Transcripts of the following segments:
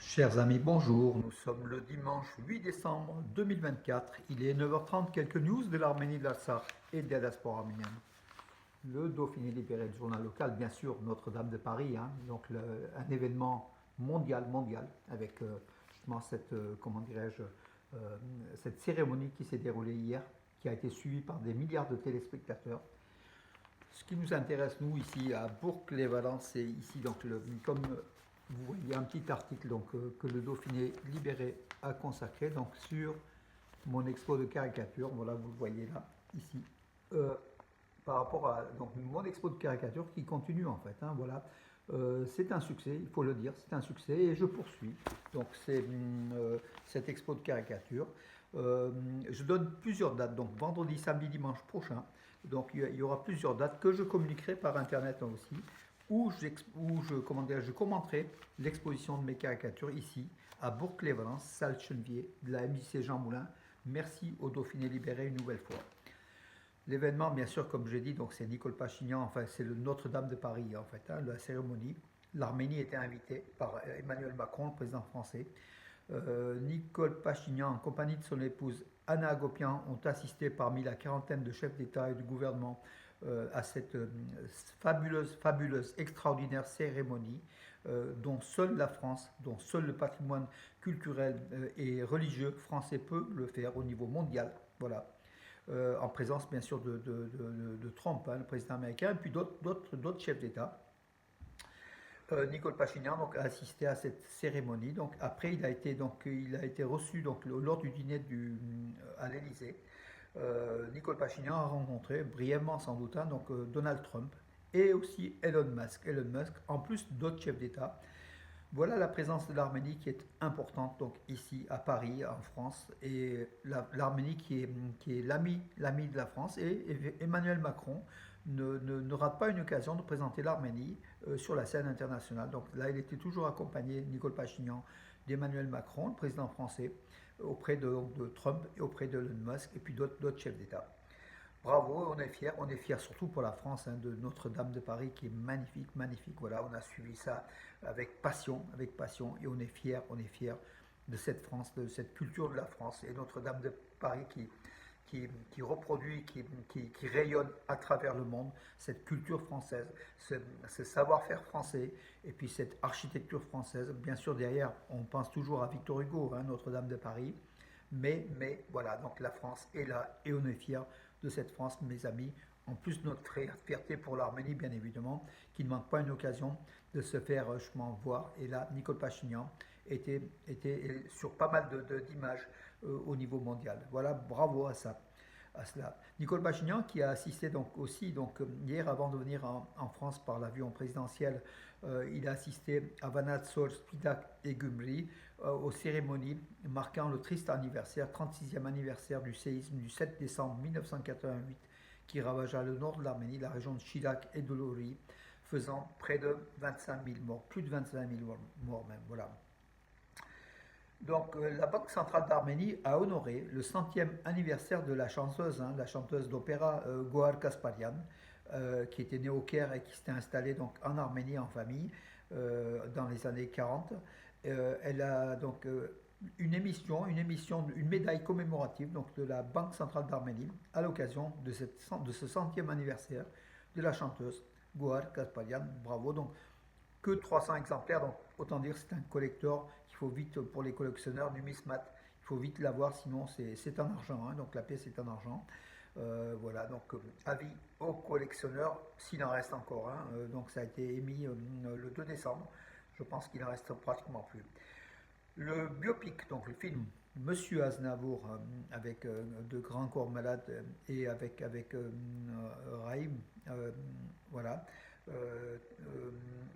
Chers amis, bonjour. Nous sommes le dimanche 8 décembre 2024. Il est 9h30. Quelques news de l'Arménie, de l'Artsakh et de la diaspora arménienne. Le Dauphiné libéré, le journal local, bien sûr, Notre-Dame de Paris, hein, donc un événement mondial, avec justement cette, comment dirais-je, euh, cette cérémonie qui s'est déroulée hier, qui a été suivie par des milliards de téléspectateurs. Ce qui nous intéresse, nous, ici, à Bourg-les-Valences, c'est ici, donc, comme vous voyez, un petit article donc, que le Dauphiné libéré a consacré donc, sur mon expo de caricature. Voilà, vous le voyez là, ici. Euh, Par rapport à donc, mon expo de caricature qui continue, en fait. Hein, voilà. C'est un succès, il faut le dire, c'est un succès et je poursuis. Donc, c'est cette expo de caricature. Euh, je donne plusieurs dates, donc vendredi, samedi, dimanche prochain. Donc il y aura plusieurs dates que je communiquerai par internet aussi, je commenterai l'exposition de mes caricatures ici, à Bourg-les-Valences, salle Chenevier, de la MJC Jean Moulin. Merci au Dauphiné libéré une nouvelle fois. L'événement, bien sûr, comme j'ai dit, donc c'est Nicole Pachignan, enfin c'est le Notre-Dame de Paris, en fait, hein, la cérémonie. L'Arménie était invitée par Emmanuel Macron, le président français. Nicole Pachignan, en compagnie de son épouse Anna Agopian, ont assisté parmi la quarantaine de chefs d'État et du gouvernement à cette fabuleuse, extraordinaire cérémonie dont seule la France, dont seul le patrimoine culturel et religieux français peut le faire au niveau mondial. Voilà. En présence bien sûr de Trump, hein, le président américain, et puis d'autres chefs d'État. Nicole Pachinian donc, a assisté à cette cérémonie. Donc, après, il a été reçu donc, lors du dîner à l'Élysée. Nicole Pachinian a rencontré brièvement sans doute hein, donc, Donald Trump et aussi Elon Musk. Elon Musk, en plus d'autres chefs d'État. Voilà la présence de l'Arménie qui est importante donc ici à Paris, en France, et l'Arménie qui est l'ami de la France. Et Emmanuel Macron ne rate pas une occasion de présenter l'Arménie sur la scène internationale. Donc là, il était toujours accompagné, Nicole Pachinian, d'Emmanuel Macron, le président français, auprès de Trump et auprès de Elon Musk et puis d'autres chefs d'État. Bravo, on est fiers surtout pour la France, hein, de Notre-Dame de Paris qui est magnifique, magnifique. Voilà, on a suivi ça avec passion, et on est fiers de cette France, de cette culture de la France et Notre-Dame de Paris qui reproduit, qui rayonne à travers le monde cette culture française, ce savoir-faire français et puis cette architecture française. Bien sûr, derrière, on pense toujours à Victor Hugo, hein, Notre-Dame de Paris, mais voilà, donc la France est là et on est fiers de cette France, mes amis. En plus de notre fierté pour l'Arménie, bien évidemment, qui ne manque pas une occasion de se faire chemin voir. Et là, Nicole Pachinian était sur pas mal d'images au niveau mondial. Voilà, bravo à cela. Nicole Pachinian qui a assisté donc aussi donc hier avant de venir en France par l'avion présidentiel, il a assisté à Vanat Sol, Spitak et Gumri aux cérémonies marquant le triste anniversaire, 36e anniversaire du séisme du 7 décembre 1988 qui ravagea le nord de l'Arménie, la région de Chilak et de Lori, faisant près de 25 000 morts, plus de 25 000 morts même. Voilà. Donc, la Banque centrale d'Arménie a honoré le centième anniversaire de la chanteuse d'opéra Gohar Kasparyan, qui était née au Caire et qui s'était installée donc en Arménie en famille dans les années 40. Elle a donc une médaille commémorative donc, de la Banque centrale d'Arménie à l'occasion de ce centième anniversaire de la chanteuse Gohar Kasparyan. Bravo. Donc, que 300 exemplaires, donc autant dire c'est un collector qu'il faut vite pour les collectionneurs numismates, il faut vite l'avoir sinon c'est en argent, hein, donc la pièce est en argent. Voilà, donc avis aux collectionneurs s'il en reste encore, hein, donc ça a été émis le 2 décembre, je pense qu'il en reste pratiquement plus. Le biopic, donc le film Monsieur Aznavour avec de grands corps malades et avec Raïm, voilà.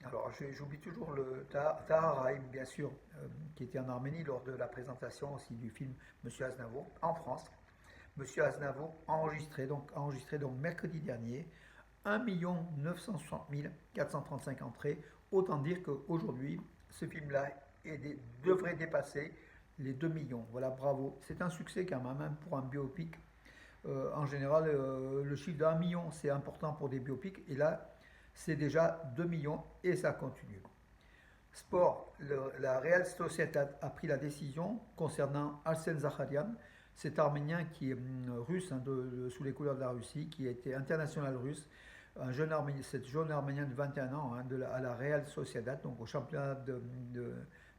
Alors j'oublie toujours le Tahar Rahim, bien sûr, qui était en Arménie lors de la présentation aussi du film Monsieur Aznavour en France. Monsieur Aznavour enregistré donc mercredi dernier 1 960 435 entrées. Autant dire qu'aujourd'hui, ce film-là devrait dépasser les 2 millions. Voilà, bravo. C'est un succès quand même hein, pour un biopic. En général, le chiffre d'un million, c'est important pour des biopics. Et là, c'est déjà 2 millions et ça continue. Sport, la Real Sociedad a pris la décision concernant Arsen Zakharian, cet Arménien qui est russe, hein, sous les couleurs de la Russie, qui était international russe, cet jeune Arménien de 21 ans, hein, à la Real Sociedad, donc au championnat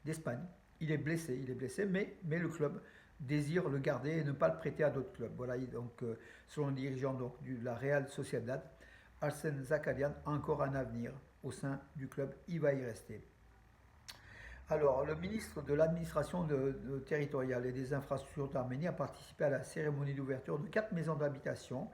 d'Espagne. Il est blessé, mais le club désire le garder et ne pas le prêter à d'autres clubs. Voilà, donc, selon le dirigeant donc, de la Real Sociedad, Arsen Zakharian a encore un avenir au sein du club, il va y rester. Alors, le ministre de l'administration territoriale et des infrastructures d'Arménie a participé à la cérémonie d'ouverture de 4 maisons d'habitation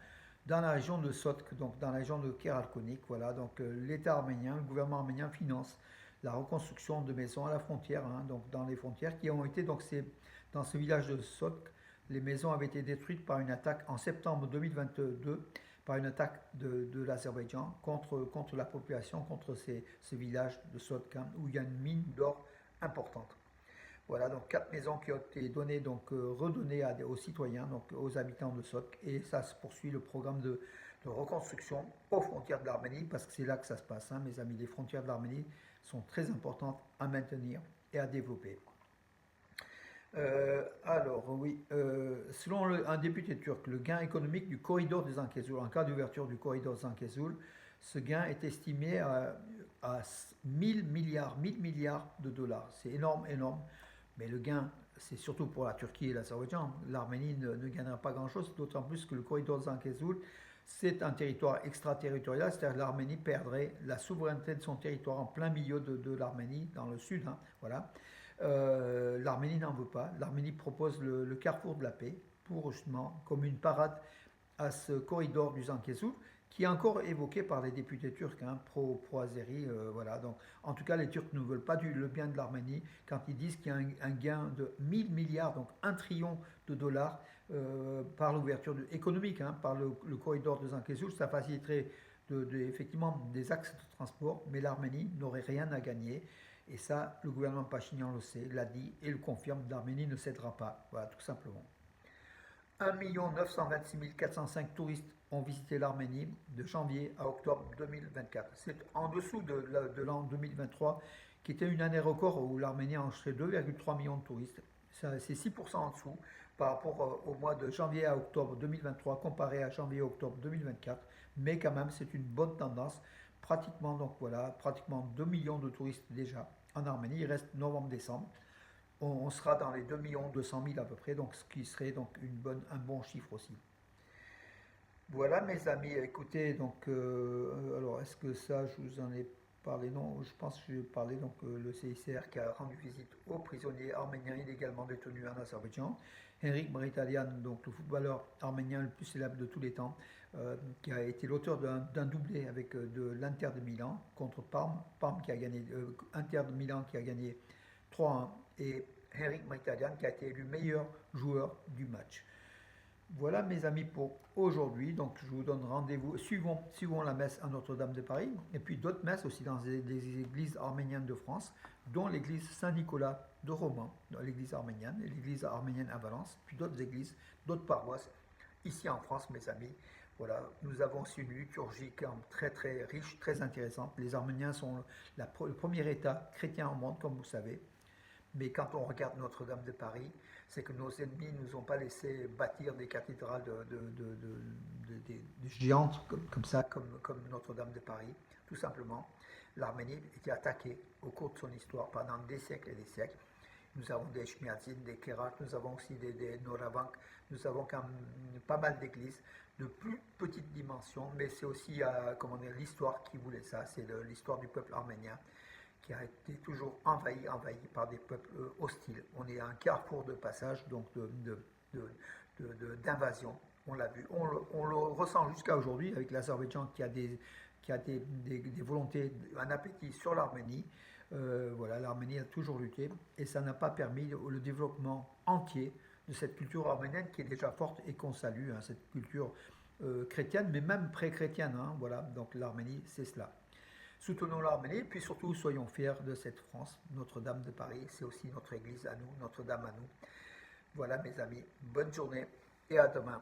dans la région de Sotk, donc dans la région de Keralkonik. Voilà, donc l'État arménien, le gouvernement arménien finance la reconstruction de maisons à la frontière, hein, donc dans les frontières qui ont été, donc c'est dans ce village de Sotk, les maisons avaient été détruites par une attaque en septembre 2022, par une attaque de l'Azerbaïdjan contre la population, contre ce village de Sotk, hein, où il y a une mine d'or importante. Voilà, donc 4 maisons qui ont été données, donc redonnées aux citoyens, donc aux habitants de Sotk, et ça se poursuit le programme de reconstruction aux frontières de l'Arménie, parce que c'est là que ça se passe, hein, mes amis. Les frontières de l'Arménie sont très importantes à maintenir et à développer. Alors, oui, selon un député turc, le gain économique du corridor des Zangezur, en cas d'ouverture du corridor des Zangezur, ce gain est estimé à 1000 milliards de dollars. C'est énorme, énorme. Mais le gain, c'est surtout pour la Turquie et l'Azerbaïdjan. L'Arménie ne gagnera pas grand-chose, d'autant plus que le corridor de Zangezur, c'est un territoire extraterritorial, c'est-à-dire que l'Arménie perdrait la souveraineté de son territoire en plein milieu de l'Arménie, dans le sud. Hein, voilà. L'Arménie n'en veut pas. L'Arménie propose le carrefour de la paix pour justement comme une parade à ce corridor du Zangezur qui est encore évoqué par les députés turcs, hein, pro-Azéri. Voilà. Donc, en tout cas, les Turcs ne veulent pas le bien de l'Arménie quand ils disent qu'il y a un gain de 1000 milliards, donc 1 trillion de dollars par l'ouverture économique, hein, par le corridor de Zangezur. Ça faciliterait effectivement des axes de transport, mais l'Arménie n'aurait rien à gagner. Et ça, le gouvernement Pachinian le sait, l'a dit et le confirme, l'Arménie ne cédera pas. Voilà, tout simplement. 1 926 405 touristes ont visité l'Arménie de janvier à octobre 2024. C'est en dessous de l'an 2023, qui était une année record où l'Arménie a enregistré 2,3 millions de touristes. C'est 6% en dessous par rapport au mois de janvier à octobre 2023 comparé à janvier-octobre 2024. Mais quand même, c'est une bonne tendance. Pratiquement, donc voilà, pratiquement 2 millions de touristes déjà en Arménie. Il reste novembre-décembre. On sera dans les 2 200 000 à peu près, donc ce qui serait donc un bon chiffre aussi. Voilà mes amis, écoutez, donc alors est-ce que ça je vous en ai parlé? Non, je pense que j'ai parlé, donc le CICR qui a rendu visite aux prisonniers arméniens illégalement détenus en Azerbaïdjan. Henrik Mkhitaryan, donc le footballeur arménien le plus célèbre de tous les temps, qui a été l'auteur d'un doublé avec de l'Inter de Milan contre Parme qui a gagné, Inter de Milan qui a gagné 3-1, et Henrik Mkhitaryan qui a été élu meilleur joueur du match. Voilà mes amis pour aujourd'hui, donc je vous donne rendez-vous, suivons la messe à Notre-Dame de Paris, et puis d'autres messes aussi dans des églises arméniennes de France, dont l'église Saint-Nicolas de Romans, l'église arménienne, et l'église arménienne à Valence, puis d'autres églises, d'autres paroisses, ici en France mes amis. Voilà, nous avons aussi une liturgie très très riche, très intéressante. Les Arméniens sont le premier État chrétien au monde, comme vous savez. Mais quand on regarde Notre-Dame de Paris, c'est que nos ennemis ne nous ont pas laissé bâtir des cathédrales de géantes comme ça, comme Notre-Dame de Paris. Tout simplement, l'Arménie était attaquée au cours de son histoire pendant des siècles et des siècles. Nous avons des Shmiadzin, des Kerat, nous avons aussi des Noravank, nous avons quand même pas mal d'églises de plus petite dimension, mais c'est aussi l'histoire qui voulait ça, c'est l'histoire du peuple arménien qui a été toujours envahi par des peuples hostiles. On est à un carrefour de passage, donc d'invasion. On l'a vu, on le ressent jusqu'à aujourd'hui avec l'Azerbaïdjan qui a des volontés, un appétit sur l'Arménie. Voilà, l'Arménie a toujours lutté et ça n'a pas permis le développement entier de cette culture arménienne qui est déjà forte et qu'on salue, hein, cette culture chrétienne, mais même pré-chrétienne. Hein, voilà, donc l'Arménie, c'est cela. Soutenons l'Arménie, puis surtout soyons fiers de cette France. Notre-Dame de Paris, c'est aussi notre église à nous, Notre-Dame à nous. Voilà mes amis, bonne journée et à demain.